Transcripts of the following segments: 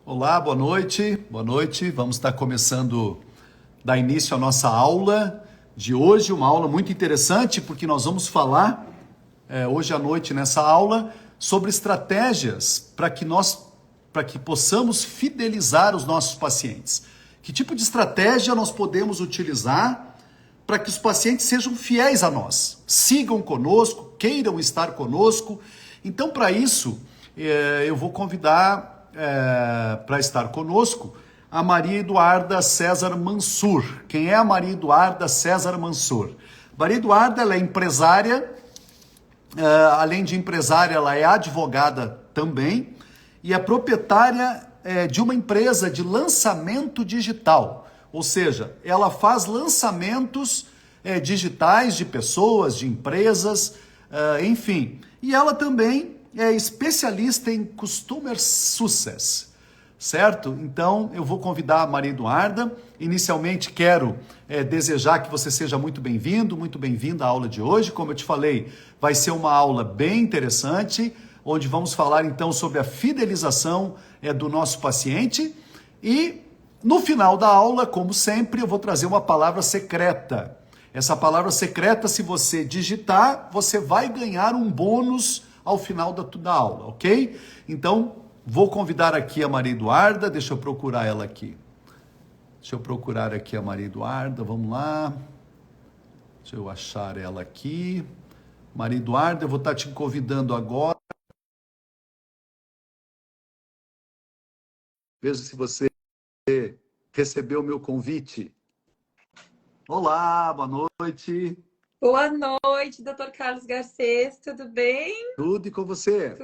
Olá, boa noite. Boa noite. Vamos estar começando, dar início à nossa aula de hoje, uma aula muito interessante, porque nós vamos falar hoje à noite nessa aula sobre estratégias para que possamos fidelizar os nossos pacientes. Que tipo de estratégia nós podemos utilizar para que os pacientes sejam fiéis a nós, sigam conosco, queiram estar conosco. Então, para isso, eu vou convidar para estar conosco a Maria Eduarda César Mansur. Quem é a Maria Eduarda César Mansur? Maria Eduarda, ela é empresária, além de empresária, ela é advogada também e é proprietária de uma empresa de lançamento digital. Ou seja, ela faz lançamentos digitais de pessoas, de empresas, enfim. E ela também é especialista em Customer Success, certo? Então, eu vou convidar a Maria Eduarda. Inicialmente, quero desejar que você seja muito bem-vindo, muito bem-vinda à aula de hoje. Como eu te falei, vai ser uma aula bem interessante, onde vamos falar, então, sobre a fidelização do nosso paciente. E, no final da aula, como sempre, eu vou trazer uma palavra secreta. Essa palavra secreta, se você digitar, você vai ganhar um bônus ao final da aula, ok? Então, vou convidar aqui a Maria Eduarda, deixa eu procurar ela aqui. Deixa eu procurar aqui a Maria Eduarda, vamos lá. Deixa eu achar ela aqui. Maria Eduarda, eu vou estar te convidando agora. Veja se você recebeu o meu convite. Olá, boa noite. Boa noite, Dr. Carlos Garcês, tudo bem? Tudo e com você?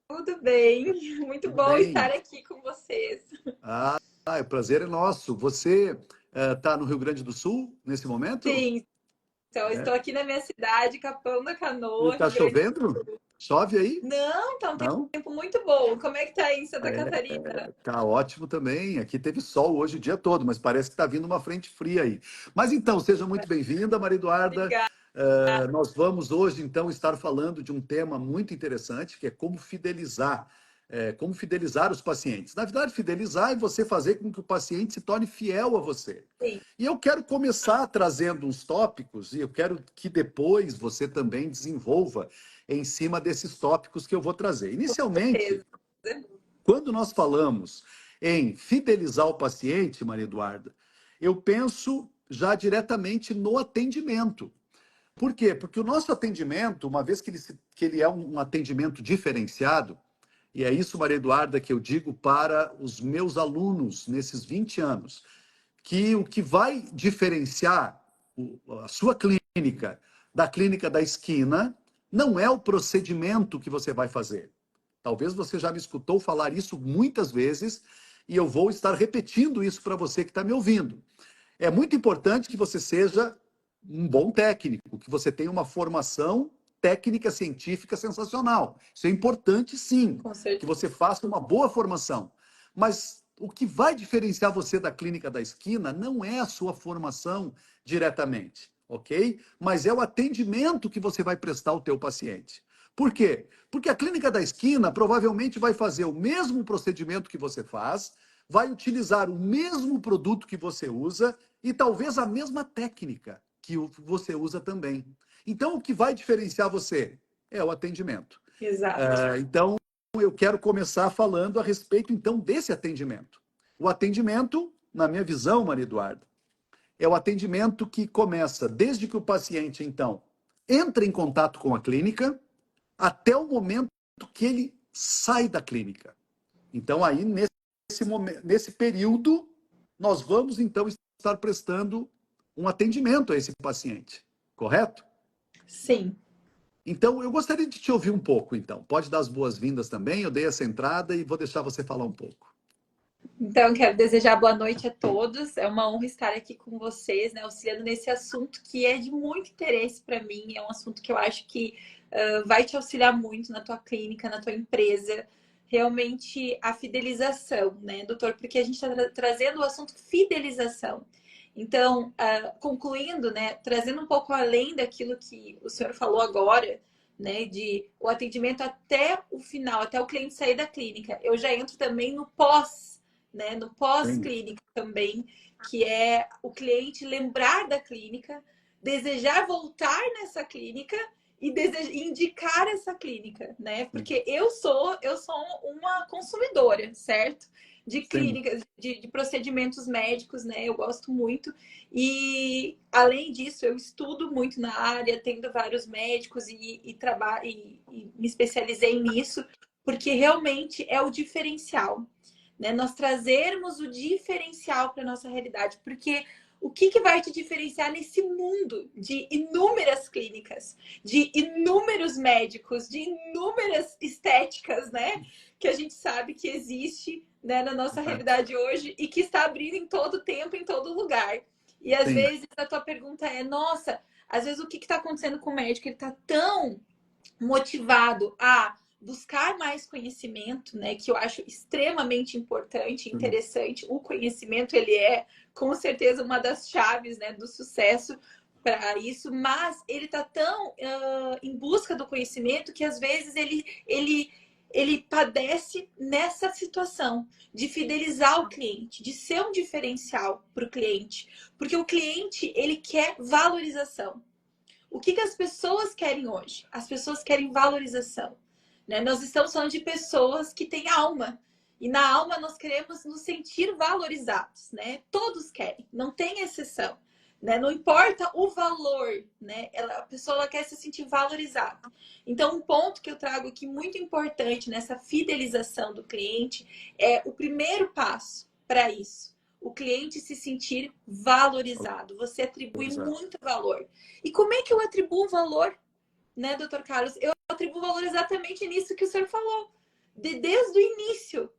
Tudo bem, muito Tudo bom bem? estar aqui com vocês. O prazer é nosso. Você está no Rio Grande do Sul nesse momento? Sim, então estou É. aqui na minha cidade, Capão da E Canoa, está Rio Grande do chovendo? Sul. Chove aí? Não, tá um Não? tempo muito bom. Como é que tá aí em Santa Catarina? Tá ótimo também. Aqui teve sol hoje o dia todo, mas parece que está vindo uma frente fria aí. Mas então, seja muito bem-vinda, Maria Eduarda. Obrigada. Nós vamos hoje, então, estar falando de um tema muito interessante, que é como fidelizar os pacientes. Na verdade, fidelizar é você fazer com que o paciente se torne fiel a você. Sim, E eu quero começar trazendo uns tópicos, e eu quero que depois você também desenvolva em cima desses tópicos que eu vou trazer. com Inicialmente, certeza. quando nós falamos em fidelizar o paciente, Maria Eduarda, eu penso já diretamente no atendimento. Por quê? Porque o nosso atendimento, uma vez que ele é um atendimento diferenciado, e é isso, Maria Eduarda, que eu digo para os meus alunos nesses 20 anos, que o que vai diferenciar a sua clínica da clínica da esquina não é o procedimento que você vai fazer. Talvez você já me escutou falar isso muitas vezes e eu vou estar repetindo isso para você que está me ouvindo. É muito importante que você seja um bom técnico, que você tenha uma formação técnica científica sensacional. Isso é importante, sim, Com que certeza. você faça uma boa formação. Mas o que vai diferenciar você da clínica da esquina não é a sua formação diretamente, ok? Mas é o atendimento que você vai prestar ao teu paciente. Por quê? Porque a clínica da esquina provavelmente vai fazer o mesmo procedimento que você faz, vai utilizar o mesmo produto que você usa e talvez a mesma técnica que você usa também. Então, o que vai diferenciar você é o atendimento. Exato. Então, eu quero começar falando a respeito, então, desse atendimento. O atendimento, na minha visão, Maria Eduarda, é o atendimento que começa desde que o paciente, então, entra em contato com a clínica até o momento que ele sai da clínica. Então, aí, nesse período, nós vamos, então, estar prestando um atendimento a esse paciente, correto? Sim. Então, eu gostaria de te ouvir um pouco, então. Pode dar as boas-vindas também, eu dei essa entrada e vou deixar você falar um pouco. Então, quero desejar boa noite a todos. É uma honra estar aqui com vocês, né, auxiliando nesse assunto que é de muito interesse para mim. É um assunto que eu acho que vai te auxiliar muito na tua clínica, na tua empresa. Realmente a fidelização, né, doutor? Porque a gente está trazendo o assunto fidelização. Então, concluindo, né, trazendo um pouco além daquilo que o senhor falou agora, né? De o atendimento até o final, até o cliente sair da clínica. Eu já entro também no pós, né? No pós-clínica também, que é o cliente lembrar da clínica, desejar voltar nessa clínica e indicar essa clínica, né? Porque eu sou uma consumidora, certo? De Sim. clínicas, de procedimentos médicos, né? Eu gosto muito. E, além disso, eu estudo muito na área, tendo vários médicos e me especializei nisso, porque realmente é o diferencial, né? Nós trazermos o diferencial para a nossa realidade, porque o que vai te diferenciar nesse mundo de inúmeras clínicas, de inúmeros médicos, de inúmeras estéticas, né? Que a gente sabe que existe, né, na nossa realidade hoje e que está abrindo em todo tempo, em todo lugar. E às Sim. vezes a tua pergunta é, nossa, às vezes o que está acontecendo com o médico? Ele está tão motivado a buscar mais conhecimento, né? Que eu acho extremamente importante, interessante. O conhecimento, ele é, com certeza, uma das chaves, né, do sucesso para isso, mas ele está tão em busca do conhecimento que às vezes ele padece nessa situação de fidelizar o cliente, de ser um diferencial para o cliente, porque o cliente ele quer valorização. O que as pessoas querem hoje? As pessoas querem valorização, né? Nós estamos falando de pessoas que têm alma. E na alma nós queremos nos sentir valorizados, né? Todos querem, não tem exceção, né? Não importa o valor, né? A pessoa ela quer se sentir valorizada. Então, um ponto que eu trago aqui muito importante nessa fidelização do cliente é o primeiro passo para isso. O cliente se sentir valorizado. Você atribui muito valor. E como é que eu atribuo valor, né, doutor Carlos? Eu atribuo valor exatamente nisso que o senhor falou. Desde o início,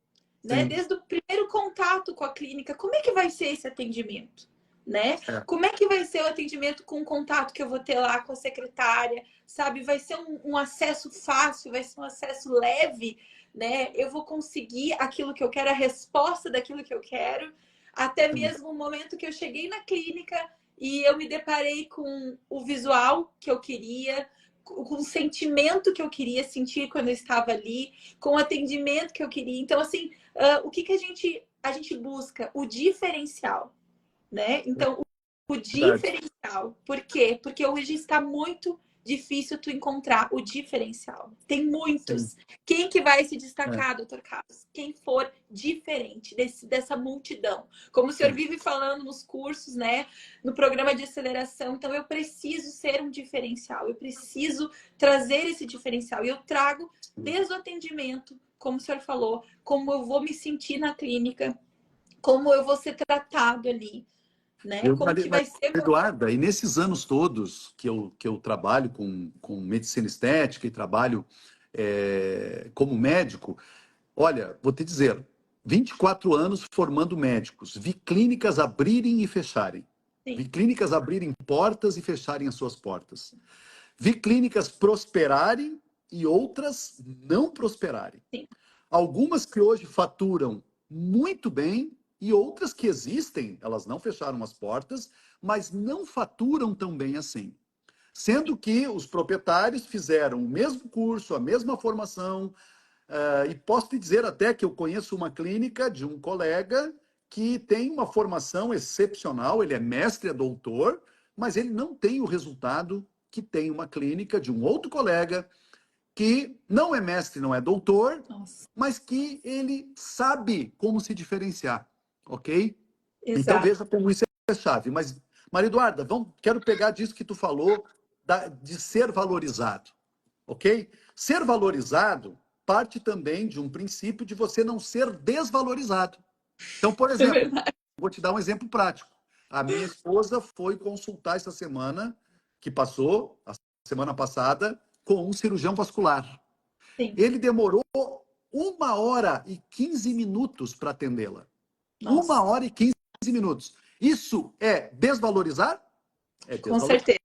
né? Desde o primeiro contato com a clínica. Como é que vai ser esse atendimento? Né? Como é que vai ser o atendimento com o contato que eu vou ter lá com a secretária? Sabe? Vai ser um acesso fácil, vai ser um acesso leve, né? Eu vou conseguir aquilo que eu quero, a resposta daquilo que eu quero. Até mesmo o momento que eu cheguei na clínica e eu me deparei com o visual que eu queria, com o sentimento que eu queria sentir quando eu estava ali, com o atendimento que eu queria. Então, assim, o que a gente busca? O diferencial, né? Então, o diferencial. Por quê? Porque hoje está muito difícil tu encontrar o diferencial. Tem muitos. Sim. Quem que vai se destacar, doutor Carlos? Quem for diferente dessa multidão. Como o senhor vive falando nos cursos, né? No programa de aceleração. Então, eu preciso ser um diferencial. Eu preciso trazer esse diferencial. E eu trago desde o atendimento, como o senhor falou, como eu vou me sentir na clínica, como eu vou ser tratado ali. Né? Como que vai ser... Eduarda, e nesses anos todos que eu trabalho com medicina estética e trabalho como médico, olha, vou te dizer, 24 anos formando médicos, vi clínicas abrirem e fecharem. Sim. Vi clínicas abrirem portas e fecharem as suas portas. Vi clínicas prosperarem e outras não prosperarem. Sim. Algumas que hoje faturam muito bem e outras que existem, elas não fecharam as portas, mas não faturam tão bem assim. Sendo que os proprietários fizeram o mesmo curso, a mesma formação, e posso te dizer até que eu conheço uma clínica de um colega que tem uma formação excepcional, ele é mestre, é doutor, mas ele não tem o resultado que tem uma clínica de um outro colega que não é mestre, não é doutor, mas que ele sabe como se diferenciar, ok? Exato. Então veja como isso é chave. Mas, Maria Eduarda, quero pegar disso que tu falou, de ser valorizado, ok? Ser valorizado parte também de um princípio de você não ser desvalorizado. Então, por exemplo, vou te dar um exemplo prático. A minha esposa foi consultar essa semana, que passou, a semana passada, com um cirurgião vascular. Sim. Ele demorou 1h15 para atendê-la. 1h15. Isso é desvalorizar? É desvalorizar. Com certeza.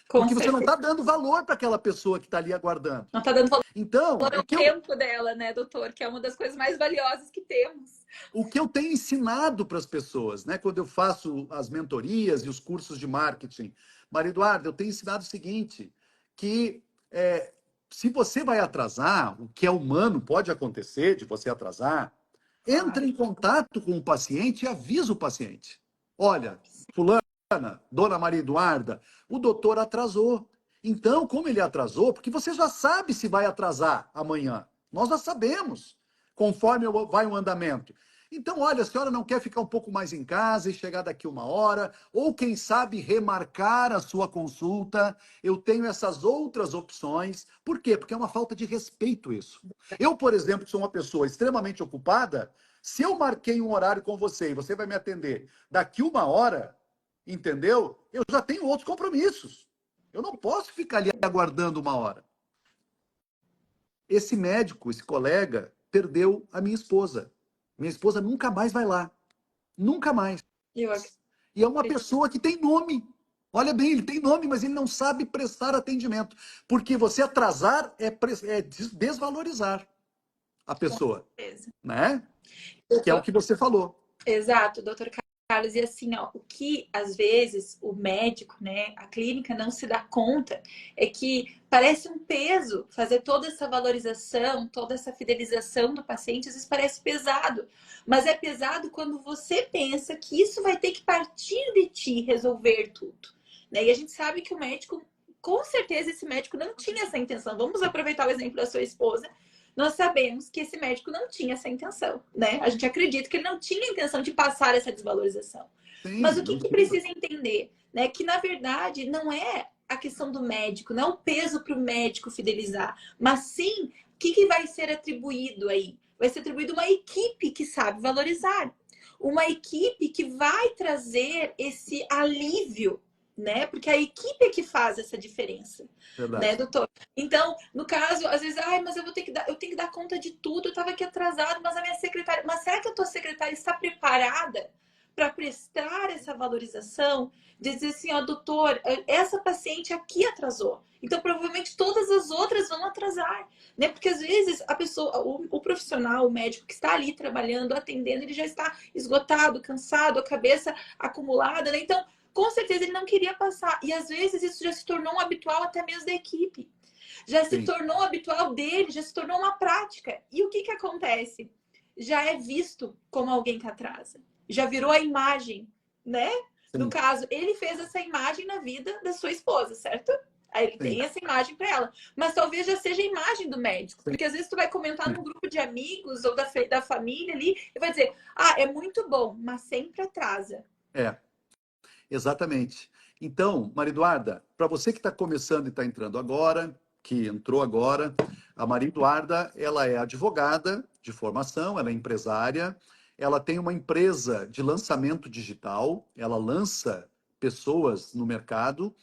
Porque você não está dando valor para aquela pessoa que está ali aguardando. Não está dando valor então, ao tempo dela, né, doutor? Que é uma das coisas mais valiosas que temos. O que eu tenho ensinado para as pessoas, né, quando eu faço as mentorias e os cursos de marketing, Maria Eduarda, eu tenho ensinado o seguinte, que Se você vai atrasar, o que é humano pode acontecer de você atrasar, entra em contato com o paciente e avisa o paciente. Olha, fulana, dona Maria Eduarda, o doutor atrasou. Então, como ele atrasou, porque você já sabe se vai atrasar amanhã. Nós já sabemos, conforme vai o andamento. Então, olha, a senhora não quer ficar um pouco mais em casa e chegar daqui 1 hora, ou quem sabe remarcar a sua consulta. Eu tenho essas outras opções. Por quê? Porque é uma falta de respeito isso. Eu, por exemplo, sou uma pessoa extremamente ocupada. Se eu marquei um horário com você e você vai me atender daqui 1 hora, entendeu? Eu já tenho outros compromissos. Eu não posso ficar ali aguardando 1 hora. Esse médico, esse colega, perdeu a minha esposa. Minha esposa nunca mais vai lá. Nunca mais. Eu E é uma acredito. pessoa que tem nome. Olha bem, ele tem nome, mas ele não sabe prestar atendimento. Porque você atrasar é desvalorizar a Com pessoa, certeza. né? Que é o que você falou. Exato, doutor Carlos. E assim, ó, o que às vezes o médico, né, a clínica não se dá conta é que parece um peso fazer toda essa valorização, toda essa fidelização do paciente, às vezes parece pesado, mas é pesado quando você pensa que isso vai ter que partir de ti resolver tudo, né? E a gente sabe que o médico, com certeza, esse médico não tinha essa intenção. Vamos aproveitar o exemplo da sua esposa. Nós sabemos que esse médico não tinha essa intenção, né? A gente acredita que ele não tinha a intenção de passar essa desvalorização. Mas Sim, o que não que tinha. precisa entender, né? Que na verdade não é a questão do médico, não é o peso para o médico fidelizar, mas sim o que que vai ser atribuído aí? Vai ser atribuído uma equipe que sabe valorizar, uma equipe que vai trazer esse alívio, né? Porque a equipe é que faz essa diferença, né, Verdade. doutor? Então, no caso, às vezes, ai, mas eu tenho que dar conta de tudo, eu estava aqui atrasado, mas a minha secretária, mas será que a tua secretária está preparada para prestar essa valorização? Dizer assim, ó, doutor, essa paciente aqui atrasou. Então, provavelmente todas as outras vão atrasar, né? Porque às vezes a pessoa, o profissional, o médico que está ali trabalhando, atendendo, ele já está esgotado, cansado, a cabeça acumulada, né? Então, com certeza ele não queria passar. E às vezes isso já se tornou um habitual até mesmo da equipe. Já se Sim, tornou habitual dele, já se tornou uma prática. E o que que acontece? Já é visto como alguém que atrasa. Já virou a imagem, né? No sim, caso, ele fez essa imagem na vida da sua esposa, certo? Aí ele sim, tem essa imagem para ela. Mas talvez já seja a imagem do médico. sim. Porque às vezes tu vai comentar num grupo de amigos ou da família ali e vai dizer: ah, é muito bom, mas sempre atrasa. É, exatamente. Então, Maria Eduarda, para você que está começando e está entrando agora, que entrou agora, a Maria Eduarda, ela é advogada de formação, ela é empresária, ela tem uma empresa de lançamento digital, ela lança pessoas no mercado,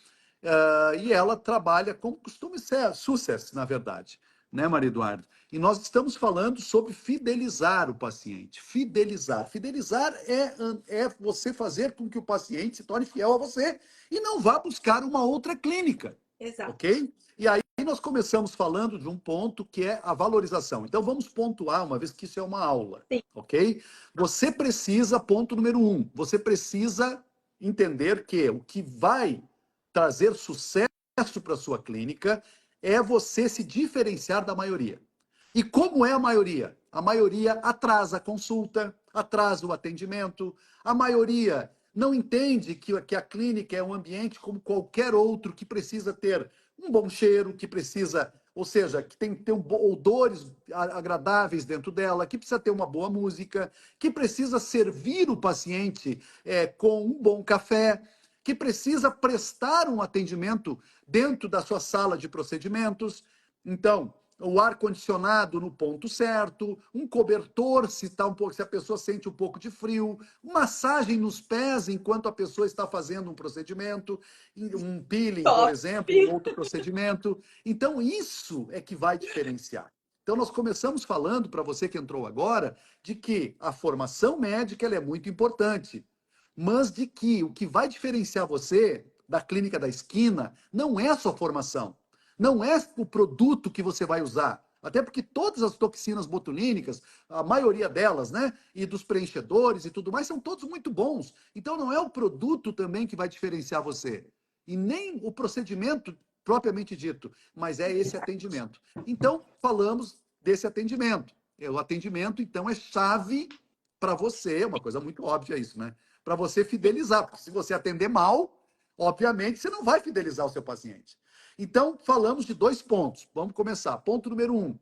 e ela trabalha como costuma ser, sucesso, na verdade, né, Maria Eduarda? E nós estamos falando sobre fidelizar o paciente. Fidelizar. Fidelizar é você fazer com que o paciente se torne fiel a você e não vá buscar uma outra clínica, Exato. ok? E aí nós começamos falando de um ponto que é a valorização. Então vamos pontuar, uma vez que isso é uma aula, Sim. ok? Você precisa, ponto número 1, você precisa entender que o que vai trazer sucesso para sua clínica é você se diferenciar da maioria. E como é a maioria? A maioria atrasa a consulta, atrasa o atendimento, a maioria não entende que a clínica é um ambiente como qualquer outro que precisa ter um bom cheiro, que precisa, ou seja, que tem que ter odores agradáveis dentro dela, que precisa ter uma boa música, que precisa servir o paciente com um bom café, que precisa prestar um atendimento dentro da sua sala de procedimentos. Então, o ar-condicionado no ponto certo, um cobertor se, tá um pouco, se a pessoa sente um pouco de frio, massagem nos pés enquanto a pessoa está fazendo um procedimento, um peeling, por Top. exemplo, um outro procedimento. Então, isso é que vai diferenciar. Então, nós começamos falando, para você que entrou agora, de que a formação médica ela é muito importante, mas de que o que vai diferenciar você da clínica da esquina não é a sua formação, não é o produto que você vai usar. Até porque todas as toxinas botulínicas, a maioria delas, né, e dos preenchedores e tudo mais, são todos muito bons. Então não é o produto também que vai diferenciar você. E nem o procedimento propriamente dito, mas é esse atendimento. Então, falamos desse atendimento. O atendimento, então, é chave para você, é uma coisa muito óbvia isso, né? Para você fidelizar, porque se você atender mal, obviamente você não vai fidelizar o seu paciente. Então, falamos de 2 pontos. Vamos começar. Ponto número 1,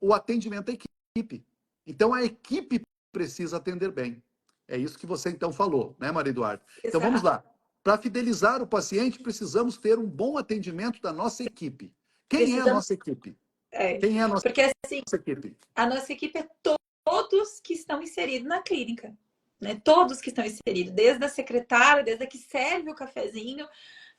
o atendimento à equipe. Então, a equipe precisa atender bem. É isso que você, então, falou, né, Maria Eduarda? Então, vamos Exato. lá. Para fidelizar o paciente, precisamos ter um bom atendimento da nossa equipe. Quem é a Precisamos, nossa equipe? é, Quem é a nossa porque assim, equipe? a nossa equipe é todos que estão inseridos na clínica, né? Todos que estão inseridos, desde a secretária, desde a que serve o cafezinho,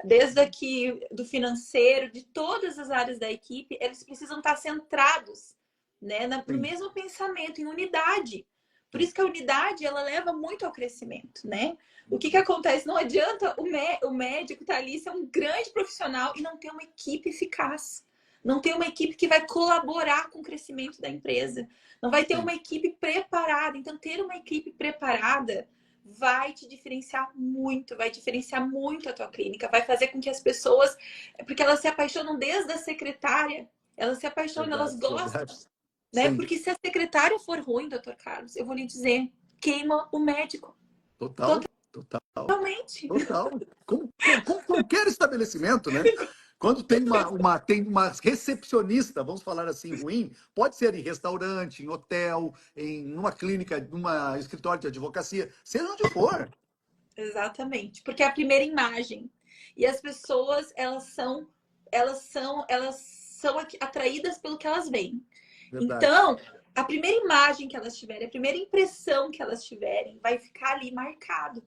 desde aqui do financeiro, de todas as áreas da equipe, eles precisam estar centrados, né, no Sim, mesmo pensamento, em unidade. Por sim. isso que a unidade, ela leva muito ao crescimento, né? O que acontece? Não adianta o médico estar ali, ser um grande profissional e não ter uma equipe eficaz. Não ter uma equipe que vai colaborar com o crescimento da empresa. Não vai ter Sim. uma equipe preparada. Então, ter uma equipe preparada vai te diferenciar muito, vai diferenciar muito a tua clínica, vai fazer com que as pessoas, porque elas se apaixonam desde a secretária, elas se apaixonam, elas Verdade, gostam, verdade. né? Sim, Porque se a secretária for ruim, doutor Carlos, eu vou lhe dizer, queima o médico. total, total, Totalmente. total. Como qualquer estabelecimento, né? Quando tem uma recepcionista, vamos falar assim, ruim, pode ser em restaurante, em hotel, em uma clínica, numa escritório de advocacia, seja onde for. Exatamente. Porque é a primeira imagem. E as pessoas, elas são atraídas pelo que elas veem. Verdade. Então, a primeira imagem que elas tiverem, a primeira impressão que elas tiverem, vai ficar ali marcado.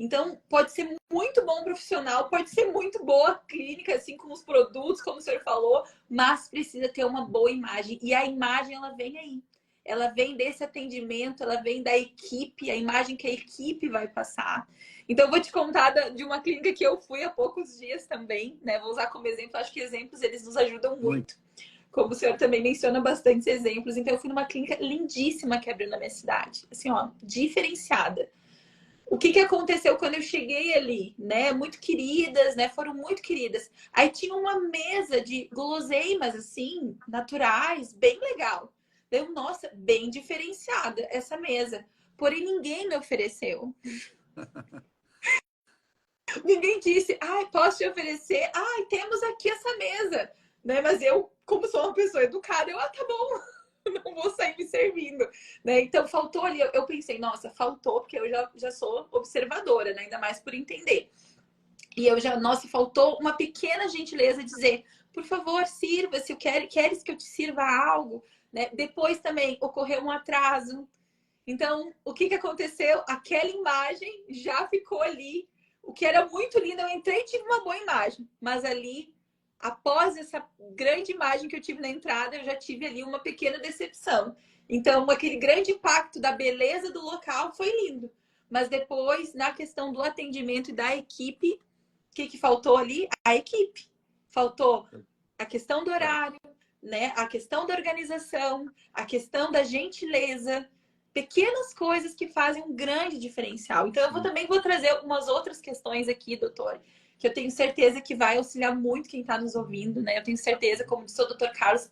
Então, pode ser muito bom profissional, pode ser muito boa clínica, assim, com os produtos, como o senhor falou, mas precisa ter uma boa imagem. E a imagem, ela vem aí. Ela vem desse atendimento, ela vem da equipe, a imagem que a equipe vai passar. Então, eu vou te contar de uma clínica que eu fui há poucos dias também, né? Vou usar como exemplo, acho que exemplos, eles nos ajudam Muito. muito. Como o senhor também menciona bastantes exemplos. Então, eu fui numa clínica lindíssima que abriu na minha cidade. Assim, ó, diferenciada. O que aconteceu quando eu cheguei ali, né? Muito queridas, né? Foram muito queridas. Aí tinha uma mesa de guloseimas, assim, naturais, bem legal. Eu, nossa, bem diferenciada essa mesa. Porém, ninguém me ofereceu. Ninguém disse, ai, posso te oferecer? Ai, temos aqui essa mesa. Né? Mas eu, como sou uma pessoa educada, eu, tá bom, não vou sair me servindo, né? Então faltou ali, eu pensei, nossa, faltou, porque eu já sou observadora, né? Ainda mais por entender. E eu já, nossa, faltou uma pequena gentileza dizer, por favor, sirva, se queres que eu te sirva algo, né? Depois também ocorreu um atraso. Então, o que aconteceu? Aquela imagem já ficou ali. O que era muito lindo, eu entrei e tive uma boa imagem, mas ali após essa grande imagem que eu tive na entrada, eu já tive ali uma pequena decepção. Então, aquele grande impacto da beleza do local foi lindo. Mas depois, na questão do atendimento e da equipe, o que faltou ali? A equipe. Faltou a questão do horário, né? A questão da organização, a questão da gentileza, pequenas coisas que fazem um grande diferencial. Então, também vou trazer algumas outras questões aqui, doutor, que eu tenho certeza que vai auxiliar muito quem está nos ouvindo, né? Eu tenho certeza, como disse o doutor Carlos,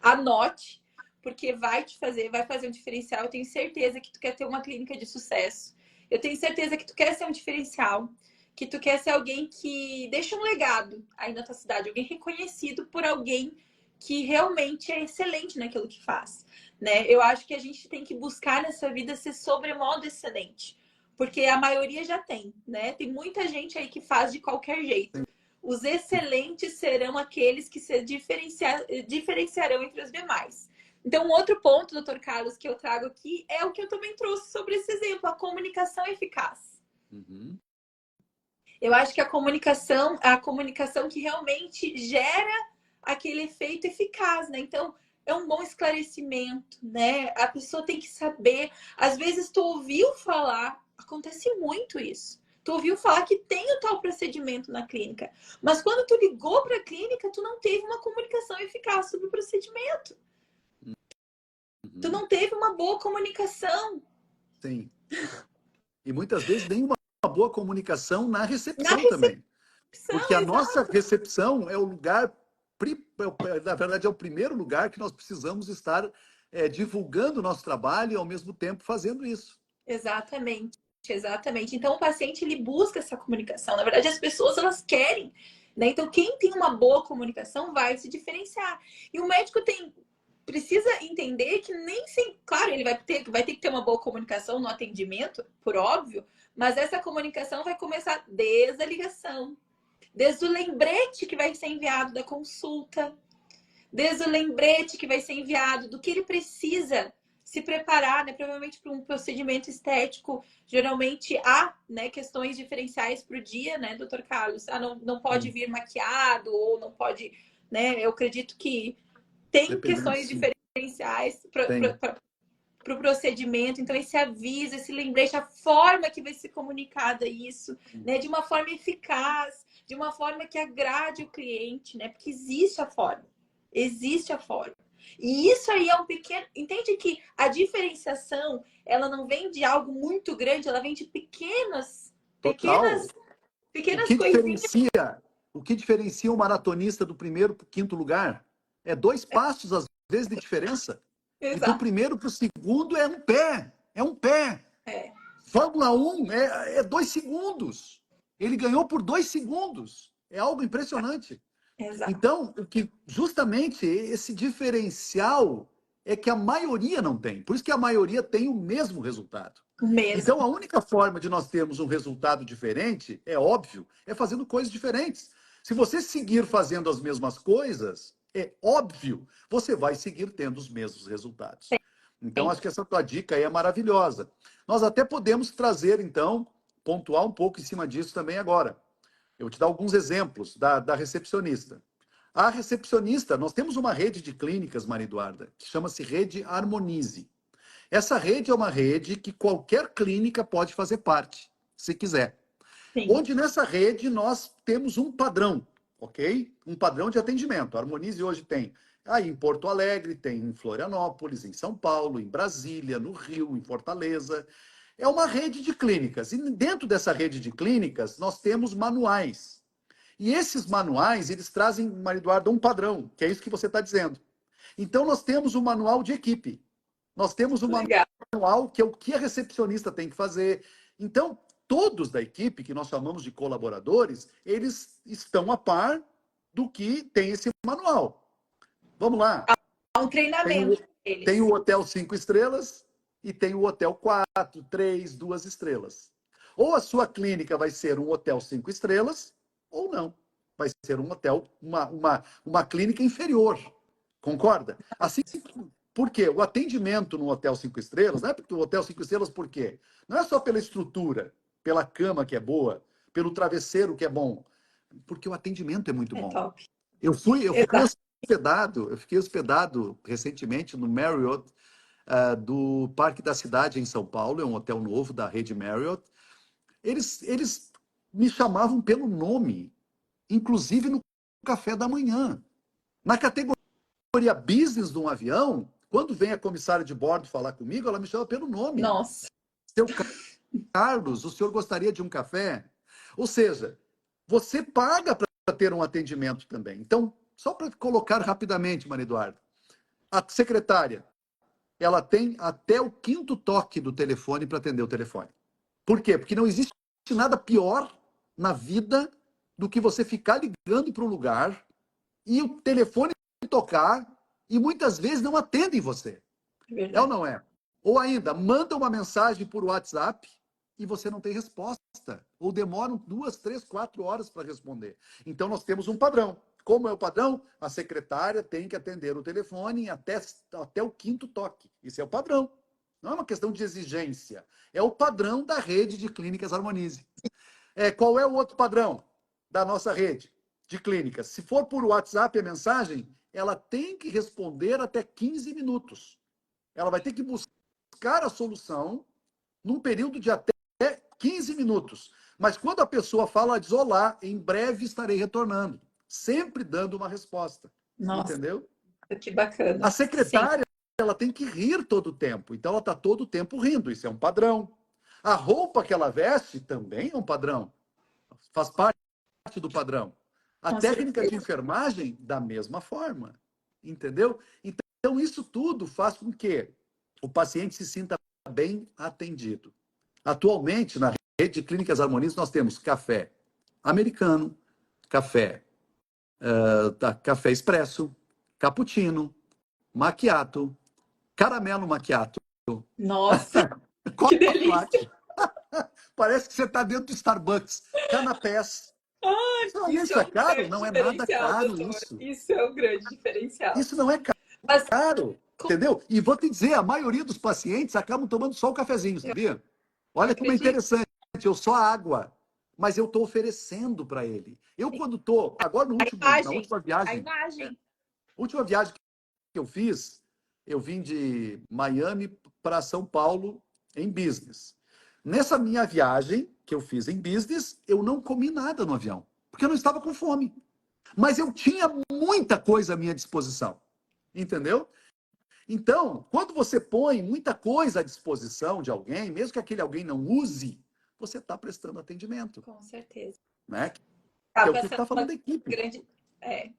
anote, porque vai fazer um diferencial. Eu tenho certeza que tu quer ter uma clínica de sucesso. Eu tenho certeza que tu quer ser um diferencial, que tu quer ser alguém que deixa um legado aí na tua cidade, alguém reconhecido por alguém que realmente é excelente naquilo que faz, né? Eu acho que a gente tem que buscar nessa vida ser sobremodo excelente, porque a maioria já tem, né? Tem muita gente aí que faz de qualquer jeito. Os excelentes serão aqueles que se diferenciarão entre os demais. Então, um outro ponto, doutor Carlos, que eu trago aqui é o que eu também trouxe sobre esse exemplo, a comunicação eficaz. Uhum. Eu acho que a comunicação que realmente gera aquele efeito eficaz, né? Então, é um bom esclarecimento, né? A pessoa tem que saber. Às vezes, tu ouviu falar, acontece muito isso. Tu ouviu falar que tem o tal procedimento na clínica, mas quando tu ligou para a clínica, tu não teve uma comunicação eficaz sobre o procedimento. Tu Uhum. não teve uma boa comunicação. Sim. E muitas vezes nem uma boa comunicação na Na recepção também. Porque a Exato. nossa recepção é o lugar, na verdade, é o primeiro lugar que nós precisamos estar divulgando o nosso trabalho e, ao mesmo tempo, fazendo isso. Exatamente, exatamente. Então o paciente ele busca essa comunicação. Na verdade, as pessoas elas querem, né? Então quem tem uma boa comunicação vai se diferenciar. E o médico precisa entender que nem sempre, claro, ele vai ter que ter uma boa comunicação no atendimento, por óbvio, mas essa comunicação vai começar desde a ligação, desde o lembrete que vai ser enviado da consulta, desde o lembrete que vai ser enviado do que ele precisa se preparar, né? Provavelmente para um procedimento estético. Geralmente há, né, questões diferenciais para o dia, né, doutor Carlos? Não pode vir maquiado ou não pode, né? Eu acredito que tem Dependendo, questões sim. diferenciais Tem. para o procedimento, então esse aviso, esse lembrete, a forma que vai ser comunicada isso, né, de uma forma eficaz, de uma forma que agrade o cliente, né, porque existe a forma. E isso aí é um pequeno, entende que a diferenciação, ela não vem de algo muito grande, ela vem de Total. O pequenas que coisinhas. diferencia, o que diferencia um maratonista do primeiro para o quinto lugar é 2 passos, às vezes, de diferença. E do Exato. primeiro para o segundo é um pé. É um pé. É, Fórmula 1 é 2 segundos. Ele ganhou por 2 segundos. É algo impressionante. exato. Então, o que justamente esse diferencial é que a maioria não tem. Por isso que a maioria tem o mesmo resultado. Mesmo. Então, a única forma de nós termos um resultado diferente, é óbvio, é fazendo coisas diferentes. Se você seguir fazendo as mesmas coisas, é óbvio, você vai seguir tendo os mesmos resultados. Então, acho que essa tua dica aí é maravilhosa. Nós até podemos trazer, então, pontuar um pouco em cima disso também agora. Eu vou te dar alguns exemplos da recepcionista. A recepcionista, nós temos uma rede de clínicas, Maria Eduarda, que chama-se Rede Harmonize. Essa rede é uma rede que qualquer clínica pode fazer parte, se quiser. Sim. Onde nessa rede nós temos um padrão, ok? Um padrão de atendimento. A Harmonize hoje tem aí em Porto Alegre, tem em Florianópolis, em São Paulo, em Brasília, no Rio, em Fortaleza. É uma rede de clínicas. E dentro dessa rede de clínicas, nós temos manuais. E esses manuais, eles trazem, Maria Eduarda, um padrão, que é isso que você está dizendo. Então, nós temos um manual de equipe. Nós temos um Legal. manual que é o que a recepcionista tem que fazer. Então, todos da equipe, que nós chamamos de colaboradores, eles estão a par do que tem esse manual. Vamos lá. Há um Tem o, treinamento tem deles. o hotel 5 estrelas e tem o hotel 4, 3, 2 estrelas. Ou a sua clínica vai ser um hotel 5 estrelas, ou não. Vai ser um hotel, uma clínica inferior. Concorda? Assim, por quê? O atendimento no hotel 5 estrelas, não é porque o hotel 5 estrelas, por quê? Não é só pela estrutura, pela cama que é boa, pelo travesseiro que é bom, porque o atendimento é muito É bom. top. Eu Exato. fiquei hospedado recentemente no Marriott do Parque da Cidade em São Paulo, é um hotel novo da rede Marriott. Eles me chamavam pelo nome, inclusive no café da manhã. Na categoria business de um avião, quando vem a comissária de bordo falar comigo, ela me chama pelo nome. Nossa. Seu Carlos, o senhor gostaria de um café? Ou seja, você paga para ter um atendimento também. Então, só para colocar rapidamente, Maria Eduarda, a secretária, ela tem até o quinto toque do telefone para atender o telefone. Por quê? Porque não existe nada pior na vida do que você ficar ligando para um lugar e o telefone tocar e muitas vezes não atendem você. É ou Verdade. não é? Ou ainda, manda uma mensagem por WhatsApp e você não tem resposta. Ou demoram 2, 3, 4 horas para responder. Então, nós temos um padrão. Como é o padrão? A secretária tem que atender o telefone até o quinto toque. Isso é o padrão. Não é uma questão de exigência. É o padrão da rede de clínicas Harmonize. Qual é o outro padrão da nossa rede de clínicas? Se for por WhatsApp a mensagem, ela tem que responder até 15 minutos. Ela vai ter que buscar a solução num período de até 15 minutos. Mas quando a pessoa fala, ela diz: olá, em breve estarei retornando. Sempre dando uma resposta. Nossa, Entendeu? que A bacana. Sim. secretária, ela tem que rir todo o tempo. Então, ela está todo o tempo rindo. Isso é um padrão. A roupa que ela veste também é um padrão. Faz parte. do padrão. A Com técnica de certeza. enfermagem, da mesma forma. Entendeu? Então, isso tudo faz com que o paciente se sinta bem atendido. Atualmente, na rede de clínicas Harmonize, nós temos café americano, café, café expresso, cappuccino, macchiato, caramelo macchiato, Nossa, que coffee delícia! latte. Parece que você está dentro do Starbucks. Canapés. Isso Isso é é um caro? grande Não é nada diferencial, caro doutor. isso. Isso é um grande diferencial. Isso não é Mas caro, entendeu? E vou te dizer, a maioria dos pacientes acabam tomando só o cafezinho, eu sabia? Olha como é acredito. interessante. Eu só água, mas eu estou oferecendo para ele. Eu quando estou, agora no na Imagem, última a viagem, imagem. última viagem que eu fiz, eu vim de Miami para São Paulo em business. Nessa minha viagem que eu fiz em business, eu não comi nada no avião, porque eu não estava com fome. Mas eu tinha muita coisa à minha disposição. Entendeu? Então, quando você põe muita coisa à disposição de alguém, mesmo que aquele alguém não use, você está prestando atendimento, Com certeza. né? Está Que é o que passando está falando uma da equipe. grande. É.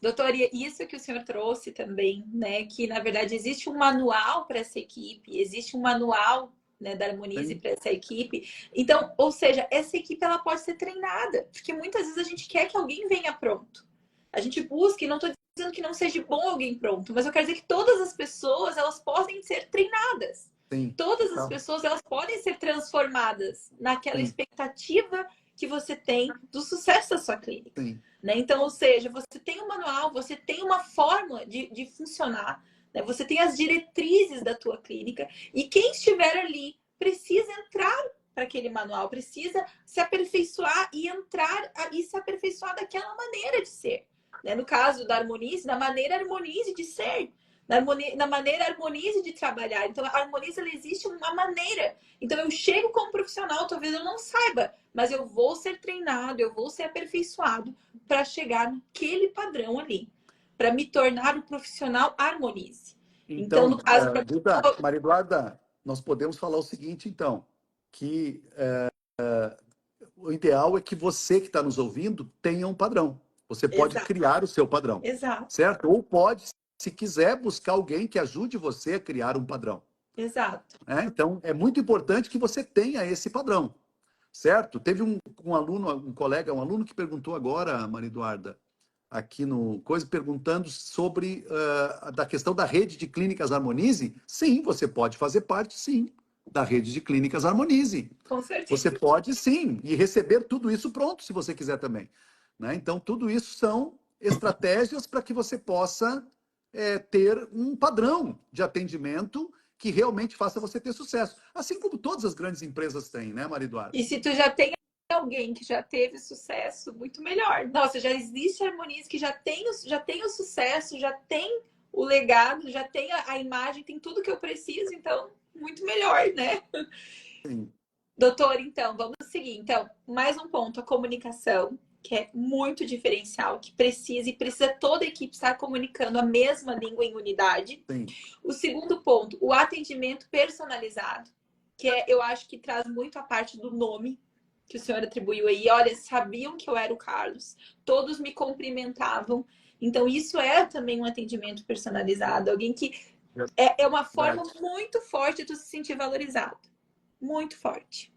Doutor, e isso que o senhor trouxe também, né? Que na verdade existe um manual para essa equipe, existe um manual, né, da Harmonize Sim, para essa equipe. Então, ou seja, essa equipe ela pode ser treinada, porque muitas vezes a gente quer que alguém venha pronto. A gente busca, e não estou dizendo que não seja bom alguém pronto, mas eu quero dizer que todas as pessoas elas podem ser treinadas. sim, Todas as tá, pessoas elas podem ser transformadas naquela sim, expectativa que você tem do sucesso da sua clínica. sim, Né? Então, ou seja, você tem um manual, você tem uma forma de funcionar, né? Você tem as diretrizes da tua clínica e quem estiver ali precisa entrar para aquele manual, precisa se aperfeiçoar e entrar e se aperfeiçoar daquela maneira de ser. Né? No caso da Harmonize, da maneira Harmonize de ser. Na maneira Harmonize de trabalhar. Então, a Harmonize ela existe uma maneira. Então, eu chego como profissional, talvez eu não saiba, mas eu vou ser treinado, eu vou ser aperfeiçoado para chegar naquele padrão ali, para me tornar um profissional Harmonize. Então, no então, caso, para Duda, Maria Eduarda, nós podemos falar o seguinte, então, que o ideal é que você que está nos ouvindo tenha um padrão. Você pode exato, criar o seu padrão, exato, certo? Ou pode, se quiser, buscar alguém que ajude você a criar um padrão. exato. Né? Então, é muito importante que você tenha esse padrão, certo? Teve um aluno, um colega, um aluno que perguntou agora, Maria Eduarda, aqui no Coisa, perguntando sobre da questão da rede de clínicas Harmonize. Sim, você pode fazer parte, sim, da rede de clínicas Harmonize. Com certeza. Você pode, sim, e receber tudo isso pronto, se você quiser também. Né? Então, tudo isso são estratégias para que você possa ter um padrão de atendimento que realmente faça você ter sucesso. Assim como todas as grandes empresas têm, né, Maria Eduarda? E se tu já tem alguém que já teve sucesso, muito melhor. Nossa, já existe Harmonize que já tem o sucesso, já tem o legado, já tem a imagem, tem tudo que eu preciso, então, muito melhor, né? Sim, Doutor, então, vamos seguir. Então, mais um ponto, a comunicação, que é muito diferencial, que precisa toda a equipe estar comunicando a mesma língua em unidade. sim, O segundo ponto, o atendimento personalizado, que eu acho que traz muito a parte do nome que o senhor atribuiu aí. Olha, sabiam que eu era o Carlos, todos me cumprimentavam. Então, isso é também um atendimento personalizado, alguém que é uma forma verdade. muito forte de tu se sentir valorizado. Muito forte.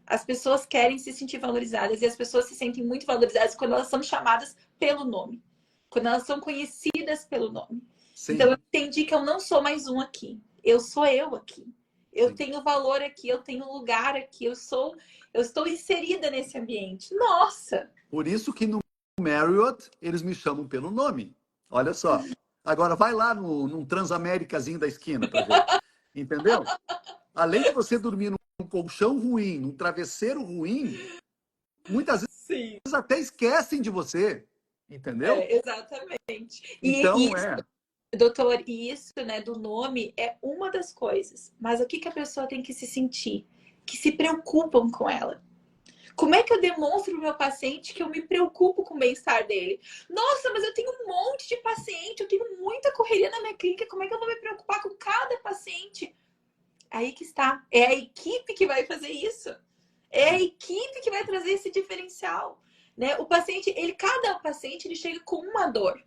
As pessoas querem se sentir valorizadas e as pessoas se sentem muito valorizadas quando elas são chamadas pelo nome, quando elas são conhecidas pelo nome. Então eu Sim, entendi que eu não sou mais um aqui, eu sou eu aqui. Eu sim. tenho valor aqui, eu tenho lugar aqui, eu estou inserida nesse ambiente. Nossa! Por isso que no Marriott eles me chamam pelo nome. Olha só. Agora vai lá num Transaméricazinho da esquina para ver. Entendeu? Além de você dormir num colchão ruim, num travesseiro ruim, muitas Sim, vezes até esquecem de você. Entendeu? exatamente. E Então, isso, doutor, e isso, né, do nome é uma das coisas. Mas o que que a pessoa tem que se sentir? Que se preocupam com ela. Como é que eu demonstro para o meu paciente que eu me preocupo com o bem-estar dele? Nossa, mas eu tenho um monte de paciente, eu tenho muita correria na minha clínica, como é que eu vou me preocupar com cada paciente? Aí que está. É a equipe que vai fazer isso. É a equipe que vai trazer esse diferencial. né? O paciente, cada paciente ele chega com uma dor,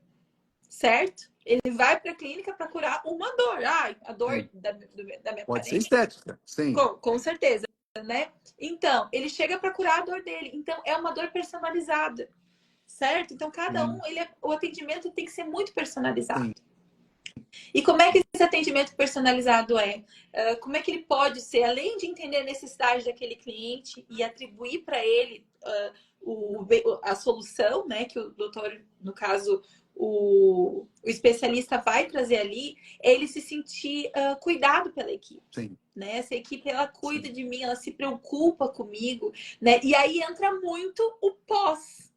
certo? Ele vai para a clínica para curar uma dor. Ah, a dor Sim. da minha Pode ser parente. estética, sim. Com certeza, né? Então, ele chega para curar a dor dele. Então, é uma dor personalizada, certo? Então, cada um, Sim, o atendimento tem que ser muito personalizado. sim, E como é que esse atendimento personalizado é? Como é que ele pode ser, além de entender a necessidade daquele cliente e atribuir para ele a solução, né, que o doutor, no caso, o especialista vai trazer ali, é ele se sentir cuidado pela equipe. sim, Né? Essa equipe, ela cuida sim. de mim, ela se preocupa comigo, né? E aí entra muito o pós.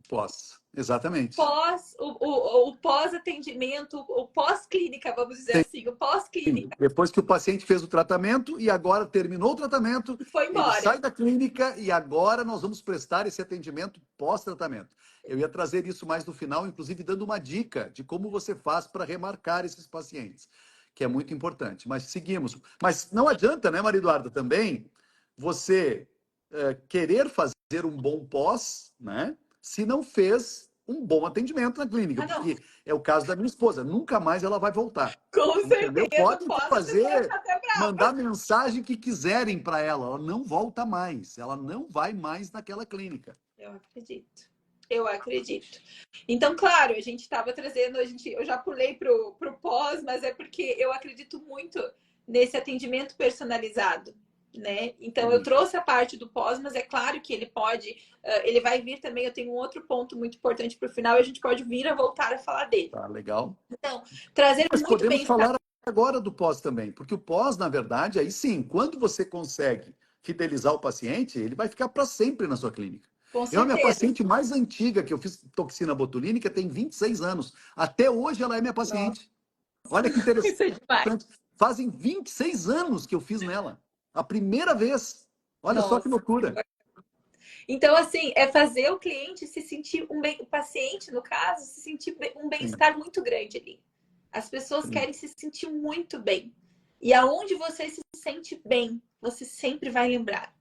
Posso, exatamente. O pós-atendimento, o pós-clínica, vamos dizer assim, o Sim. pós-clínica. Depois que o paciente fez o tratamento e agora terminou o tratamento, E foi ele embora. sai da clínica e agora nós vamos prestar esse atendimento pós-tratamento. Eu ia trazer isso mais no final, inclusive dando uma dica de como você faz para remarcar esses pacientes, que é muito importante. Mas seguimos. Mas não adianta, né, Maria Eduarda, também você querer fazer um bom pós, né, se não fez um bom atendimento na clínica, Ah, não. porque é o caso da minha esposa, nunca mais ela vai voltar. Com Entendeu? certeza, Podem pós, a pessoa vai fazer, ficar até mandar brava. mensagem que quiserem para ela. Ela não volta mais. Ela não vai mais naquela clínica. Eu acredito. Eu acredito. Então, claro, a gente estava trazendo, eu já pulei pro pós, mas é porque eu acredito muito nesse atendimento personalizado, né? Então, eu Sim. trouxe a parte do pós, mas é claro que ele pode, ele vai vir também. Eu tenho um outro ponto muito importante para o final e a gente pode vir a voltar a falar dele. Tá legal. Então, trazer Mas muito podemos bem-estar. falar agora do pós também, porque o pós, na verdade, aí sim, quando você consegue fidelizar o paciente, ele vai ficar para sempre na sua clínica. Com Eu, a minha certeza. paciente mais antiga que eu fiz toxina botulínica tem 26 anos. Até hoje ela é minha Nossa, paciente. Olha que interessante. isso é demais. Fazem 26 anos que eu fiz nela. A primeira vez. Olha só que Nossa. loucura. Então, assim, é fazer o cliente se sentir o paciente, no caso, se sentir um Sim, bem-estar muito grande ali. As pessoas sim, querem se sentir muito bem. E aonde você se sente bem, você sempre vai lembrar,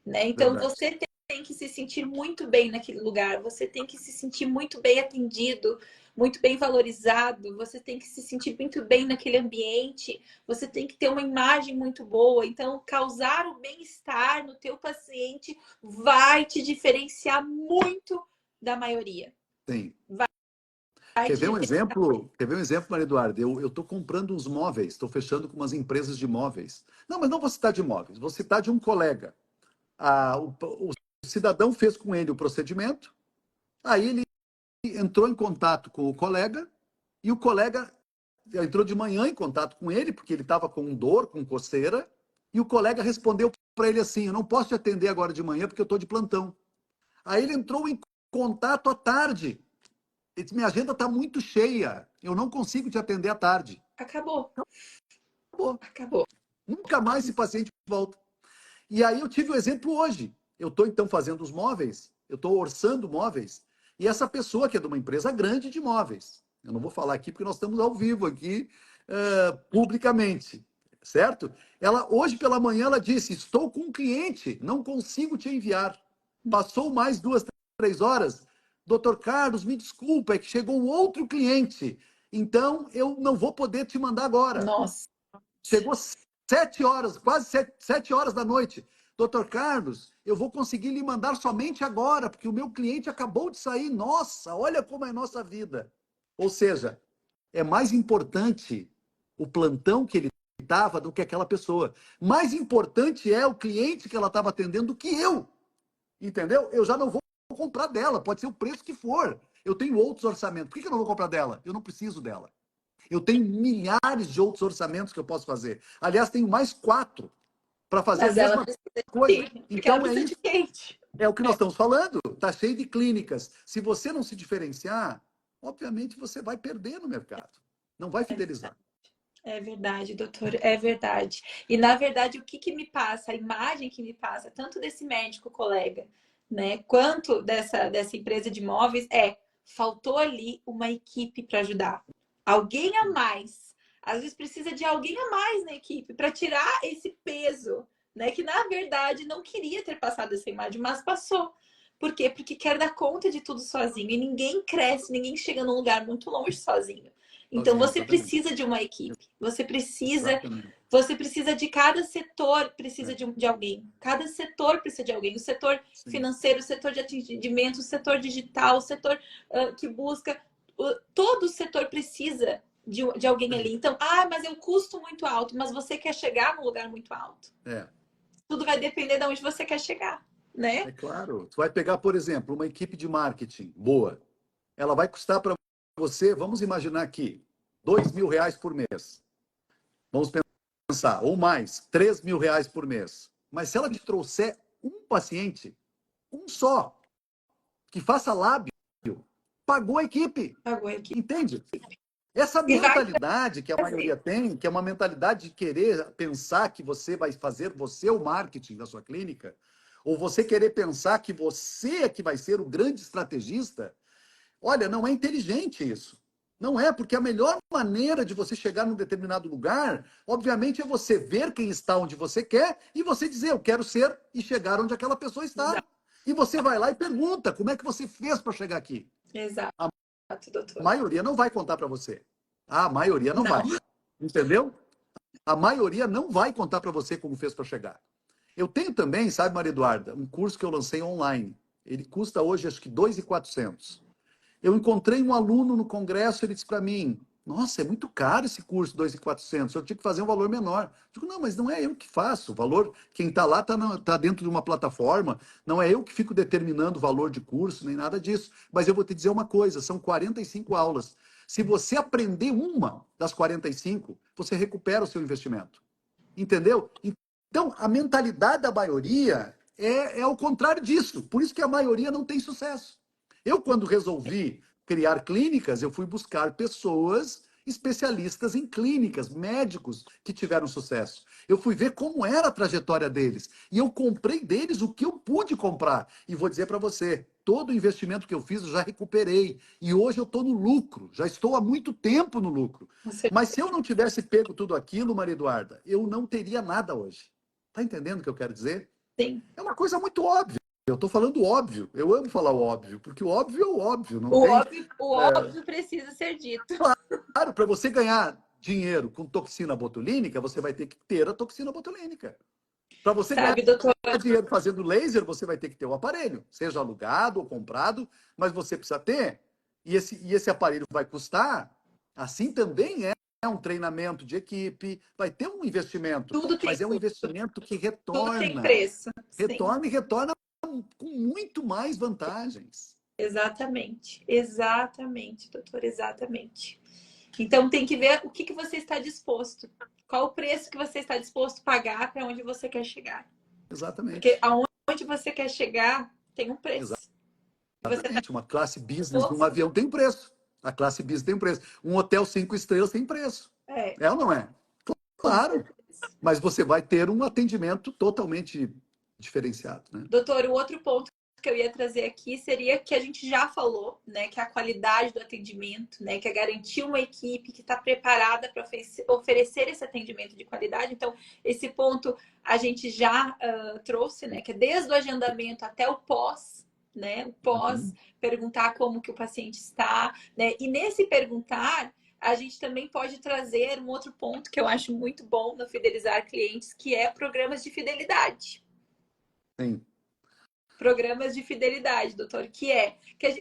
né? Então, verdade. você tem que se sentir muito bem naquele lugar, você tem que se sentir muito bem atendido, muito bem valorizado, você tem que se sentir muito bem naquele ambiente, você tem que ter uma imagem muito boa. Então, causar o bem-estar no teu paciente vai te diferenciar muito da maioria. Sim. Vai Quer te ver um diferenciar. exemplo? Quer ver um exemplo, Maria Eduarda? Eu estou comprando uns móveis, estou fechando com umas empresas de móveis. Não, mas não vou citar de móveis, vou citar de um colega. O cidadão fez com ele o procedimento, aí ele entrou em contato com o colega, e o colega entrou de manhã em contato com ele, porque ele estava com dor, com coceira, e o colega respondeu para ele assim: eu não posso te atender agora de manhã porque eu estou de plantão. Aí ele entrou em contato à tarde. Ele disse: minha agenda está muito cheia, eu não consigo te atender à tarde. Acabou. Acabou. Acabou. Nunca mais esse paciente volta. E aí eu tive o exemplo hoje. Eu estou então fazendo os móveis, eu estou orçando móveis, e essa pessoa que é de uma empresa grande de móveis, eu não vou falar aqui porque nós estamos ao vivo aqui, publicamente, certo? Ela hoje pela manhã ela disse: estou com um cliente, não consigo te enviar. Passou mais 2, 3 horas. Doutor Carlos, me desculpa, é que chegou um outro cliente, então eu não vou poder te mandar agora. Nossa. Chegou 7 horas, quase 7 horas da noite. Doutor Carlos, eu vou conseguir lhe mandar somente agora, porque o meu cliente acabou de sair. Nossa, olha como é a nossa vida. Ou seja, é mais importante o plantão que ele estava do que aquela pessoa. Mais importante é o cliente que ela estava atendendo do que eu. Entendeu? Eu já não vou comprar dela, pode ser o preço que for. Eu tenho outros orçamentos. Por que eu não vou comprar dela? Eu não preciso dela. Eu tenho milhares de outros orçamentos que eu posso fazer. Aliás, tenho mais 4 para fazer a Mas ela mesma precisa coisa. de porque ela Então é precisa de isso. quente. É o que nós estamos falando. Está cheio de clínicas. Se você não se diferenciar, obviamente você vai perder no mercado. Não vai fidelizar. É verdade, doutor, é verdade. E na verdade, o que que me passa, a imagem que me passa, tanto desse médico colega, né, quanto dessa empresa de imóveis, faltou ali uma equipe para ajudar. Alguém a mais. Às vezes precisa de alguém a mais na equipe para tirar esse peso, né, que na verdade não queria ter passado essa imagem, mas passou. Por quê? Porque quer dar conta de tudo sozinho. E ninguém cresce, ninguém chega num lugar muito longe sozinho. Então Sozinho, você exatamente. precisa de uma equipe. Exatamente. Você precisa de cada setor precisa É, de alguém. Cada setor precisa de alguém. O setor sim. financeiro, o setor de atendimento, o setor digital, o setor que busca. Todo o setor precisa de alguém ali. Então, mas é um custo muito alto, mas você quer chegar num lugar muito alto. É, Tudo vai depender de onde você quer chegar, né? é claro. Tu vai pegar, por exemplo, uma equipe de marketing boa. Ela vai custar para você, vamos imaginar aqui, R$ 2.000 por mês. Vamos pensar, ou mais, R$ 3.000 por mês. Mas se ela te trouxer um paciente, um só, que faça lábio, pagou a equipe. Pagou a equipe. Entende? Essa E vai mentalidade que a maioria fazer. tem, que é uma mentalidade de querer pensar que você vai fazer você o marketing da sua clínica, ou você querer pensar que você é que vai ser o grande estrategista, olha, não é inteligente isso. Não é, porque a melhor maneira de você chegar num determinado lugar, obviamente, é você ver quem está onde você quer e você dizer, eu quero ser e chegar onde aquela pessoa está. Exato, E você vai lá e pergunta, como é que você fez para chegar aqui? exato, A doutor. maioria não vai contar para você. A maioria não Não. vai. Entendeu? A maioria não vai contar para você como fez para chegar. Eu tenho também, sabe, Maria Eduarda, um curso que eu lancei online. Ele custa hoje acho que 2.400. Eu encontrei um aluno no congresso, ele disse para mim, nossa, é muito caro esse curso, 2.400. Eu tinha que fazer um valor menor. Eu digo, não, mas não é eu que faço. O valor, quem está lá está dentro de uma plataforma. Não é eu que fico determinando o valor de curso, nem nada disso. Mas eu vou te dizer uma coisa, são 45 aulas. Se você aprender uma das 45, você recupera o seu investimento. Entendeu? Então, a mentalidade da maioria é o contrário disso. Por isso que a maioria não tem sucesso. Eu, quando resolvi criar clínicas, eu fui buscar pessoas especialistas em clínicas, médicos que tiveram sucesso. Eu fui ver como era a trajetória deles. E eu comprei deles o que eu pude comprar. E vou dizer para você, todo o investimento que eu fiz eu já recuperei. E hoje eu estou no lucro, já estou há muito tempo no lucro. Você Mas se eu não tivesse pego tudo aquilo, Maria Eduarda, eu não teria nada hoje. Tá entendendo o que eu quero dizer? tem. É uma coisa muito óbvia. Eu estou falando óbvio. Eu amo falar o óbvio, porque o óbvio é o óbvio. Não tem. O óbvio precisa ser dito. Claro, para você ganhar dinheiro com toxina botulínica, você vai ter que ter a toxina botulínica. Para você ganhar Sabe, doutor? dinheiro fazendo laser, você vai ter que ter o aparelho, seja alugado ou comprado, mas você precisa ter. E esse aparelho vai custar. Assim também é um treinamento de equipe, vai ter um investimento, Tudo tem mas é um custo. investimento que Tudo tem retorna. preço. Sim. Retorna e retorna com muito mais vantagens. Exatamente. Exatamente, doutor. Exatamente. Então tem que ver o que você está disposto. Qual o preço que você está disposto a pagar para onde você quer chegar. Porque Exatamente. aonde você quer chegar tem um preço. Você está Exatamente. Uma classe business de um disposto? avião tem preço. A classe business tem preço. Um hotel 5 estrelas tem preço. É, É ou não é? com Claro. certeza. Mas você vai ter um atendimento totalmente diferenciado, né? Doutor, o outro ponto que eu ia trazer aqui seria que a gente já falou, né, que é a qualidade do atendimento, né, que é garantir uma equipe que está preparada para oferecer esse atendimento de qualidade. Então, esse ponto a gente já trouxe, né, que é desde o agendamento até o pós, né, o pós, Uhum. perguntar como que o paciente está, né, e nesse perguntar a gente também pode trazer um outro ponto que eu acho muito bom no fidelizar clientes, que é programas de fidelidade. Sim. Programas de fidelidade, doutor, que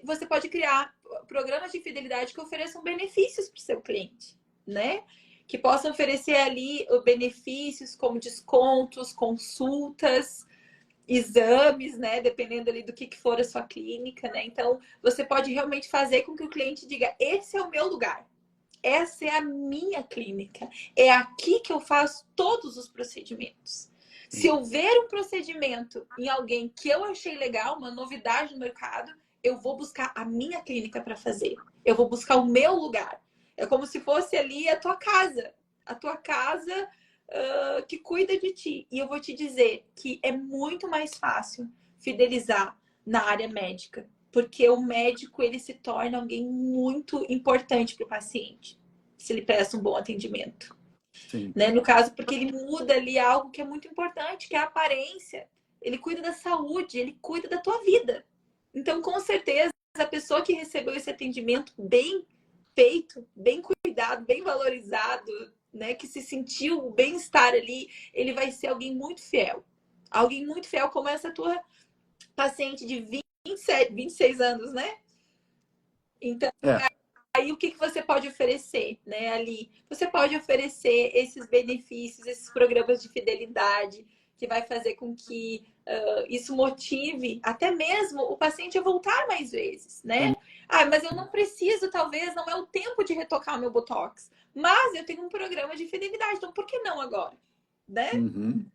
você pode criar programas de fidelidade que ofereçam benefícios para o seu cliente, né? Que possam oferecer ali benefícios como descontos, consultas, exames, né? Dependendo ali do que for a sua clínica, né? Então, você pode realmente fazer com que o cliente diga: esse é o meu lugar. Essa é a minha clínica. É aqui que eu faço todos os procedimentos. Se Sim. eu ver um procedimento em alguém que eu achei legal, uma novidade no mercado, eu vou buscar a minha clínica para fazer. Eu vou buscar o meu lugar. É como se fosse ali a tua casa. A tua casa que cuida de ti. E eu vou te dizer que é muito mais fácil fidelizar na área médica, porque o médico ele se torna alguém muito importante para o paciente, se ele presta um bom atendimento, Sim. né? No caso, porque ele muda ali algo que é muito importante, que é a aparência. Ele cuida da saúde, ele cuida da tua vida. Então, com certeza, a pessoa que recebeu esse atendimento bem feito, bem cuidado, bem valorizado, né, que se sentiu o bem-estar ali, ele vai ser alguém muito fiel. Alguém muito fiel, como essa tua paciente de 27, 26 anos, né? Então, É, aí o que você pode oferecer, né, ali? Você pode oferecer esses benefícios, esses programas de fidelidade, que vai fazer com que isso motive até mesmo o paciente a voltar mais vezes, né? sim. Ah, mas eu não preciso, talvez, não é o tempo de retocar o meu Botox. Mas eu tenho um programa de fidelidade, então por que não agora? Né? Uhum.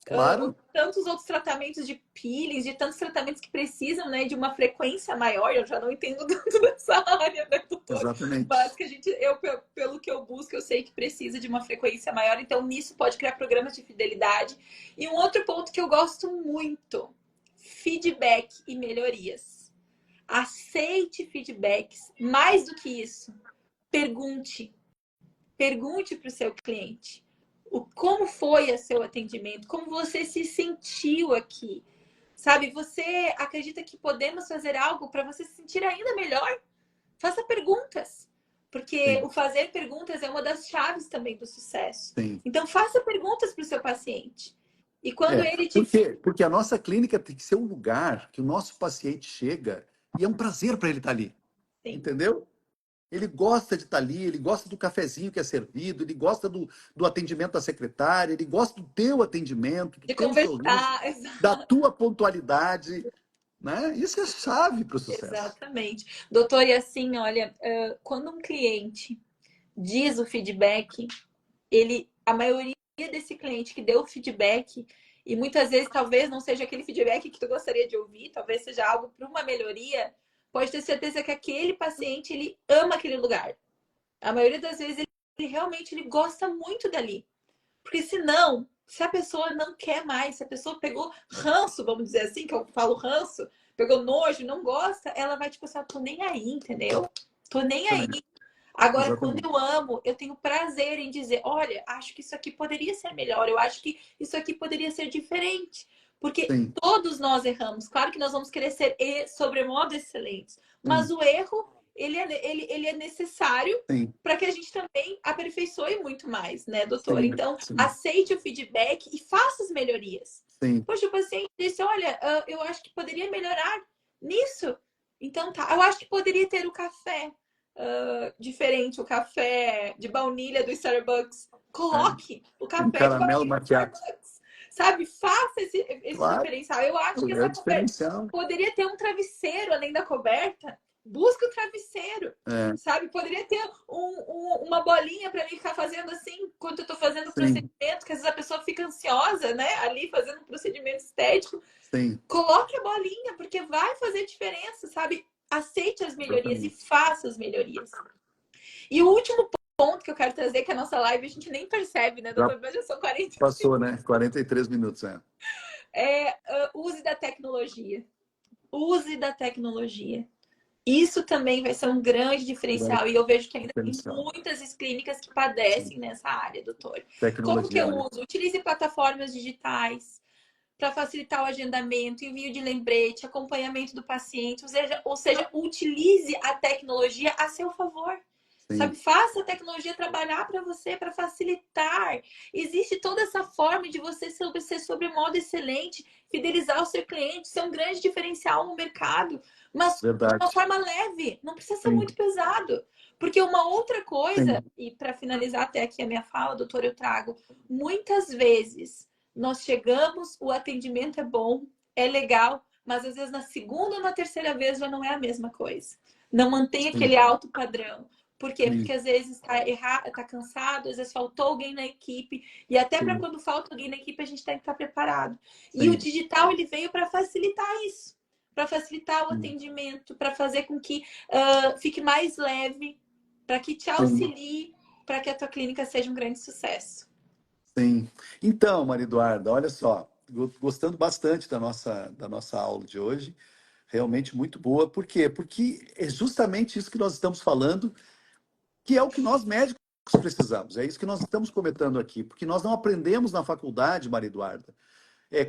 Claro, Tantos outros tratamentos de peelings, de tantos tratamentos que precisam, né, de uma frequência maior. Eu já não entendo tanto dessa área, né, doutor? Mas exatamente. que pelo que eu busco, eu sei que precisa de uma frequência maior. Então, nisso pode criar programas de fidelidade. E um outro ponto que eu gosto muito: feedback e melhorias. Aceite feedbacks. Mais do que isso, pergunte. Pergunte para o seu cliente como foi o seu atendimento, como você se sentiu aqui. Sabe, você acredita que podemos fazer algo para você se sentir ainda melhor? Faça perguntas, porque Sim, o fazer perguntas é uma das chaves também do sucesso. sim. Então, faça perguntas para o seu paciente. E quando É, ele te. por quê? Porque a nossa clínica tem que ser um lugar que o nosso paciente chega e é um prazer para ele estar ali, Sim, entendeu? Ele gosta de estar ali, ele gosta do cafezinho que é servido, ele gosta do atendimento da secretária, ele gosta do teu atendimento, do de teu sorriso, conversar. da tua pontualidade, né? Isso é chave para o sucesso. Exatamente. Doutor, e assim, olha, quando um cliente diz o feedback, a maioria desse cliente que deu o feedback, e muitas vezes talvez não seja aquele feedback que tu gostaria de ouvir, talvez seja algo para uma melhoria, pode ter certeza que aquele paciente, ele ama aquele lugar. A maioria das vezes ele realmente ele gosta muito dali. Porque senão, se a pessoa não quer mais, se a pessoa pegou ranço, vamos dizer assim, que eu falo ranço, pegou nojo, não gosta, ela vai tipo assim, tô nem aí, entendeu? Tô nem aí. Exatamente. Agora, quando Exatamente. eu amo, eu tenho prazer em dizer: olha, acho que isso aqui poderia ser melhor, eu acho que isso aqui poderia ser diferente. Porque Sim, todos nós erramos. Claro que nós vamos querer ser sobremodo excelentes, mas sim, o erro, ele é necessário sim, para que a gente também aperfeiçoe muito mais, né, doutor? sim, Então, sim, aceite o feedback e faça as melhorias. sim, Poxa, o paciente disse: olha, eu acho que poderia melhorar nisso. Então, tá, eu acho que poderia ter o café diferente, o café de baunilha do Starbucks. é. Coloque o Um café de caramelo baunilha do macchiato. Starbucks. Sabe? Faça esse Claro, diferencial. Eu acho que é o essa coberta diferencial. poderia ter um travesseiro além da coberta. Busca o travesseiro. É, Sabe? Poderia ter uma bolinha para mim ficar fazendo assim, enquanto eu estou fazendo o sim, procedimento, que às vezes a pessoa fica ansiosa, né? Ali fazendo um procedimento estético. sim, Coloque a bolinha, porque vai fazer diferença, sabe? Aceite as melhorias e exatamente. faça as melhorias. E o último ponto que eu quero trazer, que a nossa live a gente nem percebe, né, Já doutor? Mas já são 40. passou, né? 43 minutos, é. Use da tecnologia. Use da tecnologia. Isso também vai ser um grande Grande diferencial. E eu vejo que ainda tem diferencial. muitas clínicas que Sim. padecem nessa área, doutor. Como que Tecnologia, eu olha. uso? Utilize plataformas digitais para facilitar o agendamento, envio de lembrete, acompanhamento do paciente, ou seja, utilize a tecnologia a seu favor. Sabe, Sim, faça a tecnologia trabalhar para você, para facilitar. Existe toda essa forma de você ser sobre modo excelente, fidelizar o seu cliente, ser um grande diferencial no mercado, mas de uma verdade. forma leve, não precisa ser Sim, muito pesado. Porque uma outra coisa, sim, e para finalizar até aqui a minha fala, doutor, eu trago, muitas vezes nós chegamos, o atendimento é bom, é legal, mas às vezes na segunda ou na terceira vez já não é a mesma coisa. Não mantém aquele sim, alto padrão. Por quê? Porque sim, às vezes está errado, tá cansado, às vezes faltou alguém na equipe, e até para sim, quando falta alguém na equipe a gente tem que estar preparado. E o sim, digital ele veio para facilitar isso, para facilitar o sim, atendimento, para fazer com que fique mais leve, para que te sim, auxilie, para que a tua clínica seja um grande sucesso. sim. Então, Maria Eduarda, olha só, gostando bastante da nossa aula de hoje, realmente muito boa. Por quê? Porque é justamente isso que nós estamos falando, que é o que nós médicos precisamos. É isso que nós estamos comentando aqui, porque nós não aprendemos na faculdade, Maria Eduarda,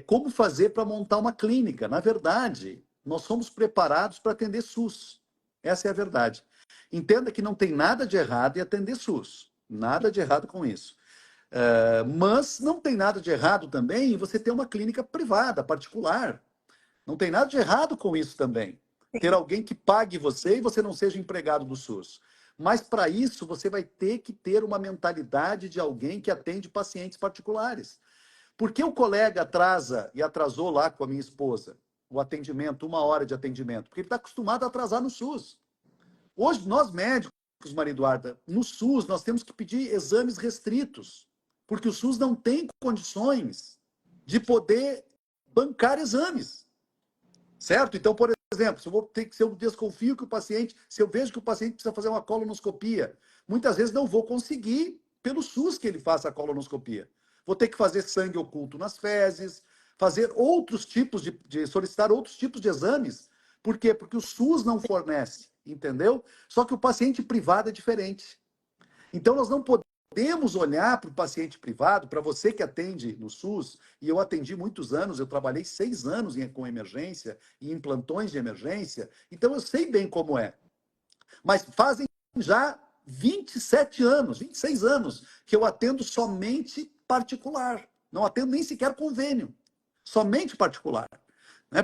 como fazer para montar uma clínica. Na verdade, nós somos preparados para atender SUS. Essa é a verdade. Entenda que não tem nada de errado em atender SUS. Nada de errado com isso. Mas não tem nada de errado também em você ter uma clínica privada, particular. Não tem nada de errado com isso também. Ter alguém que pague você e você não seja empregado do SUS. Mas para isso você vai ter que ter uma mentalidade de alguém que atende pacientes particulares. Por que o colega atrasa e atrasou lá com a minha esposa o atendimento, 1 hora de atendimento? Porque ele está acostumado a atrasar no SUS. Hoje, nós médicos, Maria Eduarda, no SUS, nós temos que pedir exames restritos, porque o SUS não tem condições de poder bancar exames, certo? Então, por exemplo, se eu desconfio que o paciente, se eu vejo que o paciente precisa fazer uma colonoscopia, muitas vezes não vou conseguir pelo SUS que ele faça a colonoscopia. Vou ter que fazer sangue oculto nas fezes, fazer outros tipos solicitar outros tipos de exames. Por quê? Porque o SUS não fornece, entendeu? Só que o paciente privado é diferente. Então, nós não podemos olhar para o paciente privado, para você que atende no SUS, e eu atendi muitos anos, eu trabalhei 6 anos com emergência e em plantões de emergência, então eu sei bem como é. Mas fazem já 27 anos, 26 anos, que eu atendo somente particular. Não atendo nem sequer convênio. Somente particular.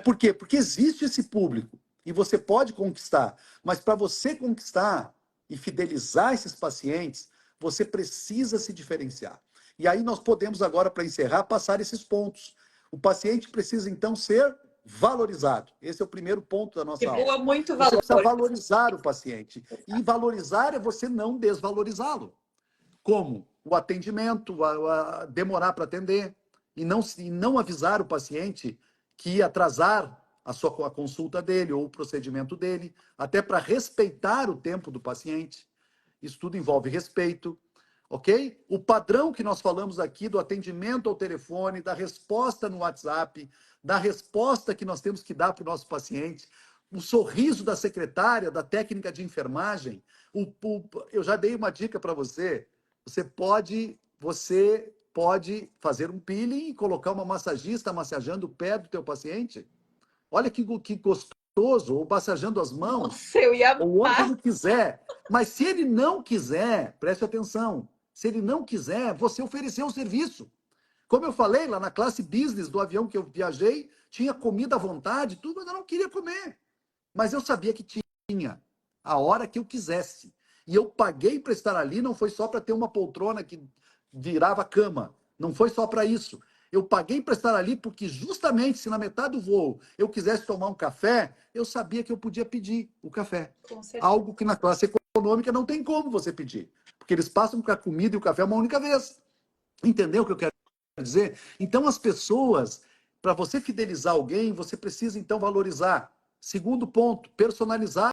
Por quê? Porque existe esse público e você pode conquistar. Mas para você conquistar e fidelizar esses pacientes, você precisa se diferenciar. E aí nós podemos agora, para encerrar, passar esses pontos. O paciente precisa, então, ser valorizado. Esse é o primeiro ponto da nossa aula. Muito você valor. precisa valorizar o paciente. E valorizar é você não desvalorizá-lo. Como? O atendimento, demorar para atender e não avisar o paciente que ia atrasar a consulta dele ou o procedimento dele, até para respeitar o tempo do paciente. Isso tudo envolve respeito, ok? O padrão que nós falamos aqui do atendimento ao telefone, da resposta no WhatsApp, da resposta que nós temos que dar para o nosso paciente, o sorriso da secretária, da técnica de enfermagem. Eu já dei uma dica para você. Você pode fazer um peeling e colocar uma massagista massageando o pé do teu paciente. Olha que gostoso, ou massageando as mãos. Nossa, eu ia ou onde ele quiser. Mas se ele não quiser, preste atenção, se ele não quiser, você ofereceu o serviço. Como eu falei, lá na classe business do avião que eu viajei, tinha comida à vontade, tudo, mas eu não queria comer. Mas eu sabia que tinha, a hora que eu quisesse. E eu paguei para estar ali, não foi só para ter uma poltrona que virava cama. Não foi só para isso. Eu paguei para estar ali porque justamente se na metade do voo eu quisesse tomar um café, eu sabia que eu podia pedir o café. Algo que na classe econômica não tem como você pedir. Porque eles passam com a comida e o café uma única vez. Entendeu o que eu quero dizer? Então as pessoas, para você fidelizar alguém, você precisa então valorizar. Segundo ponto, personalizar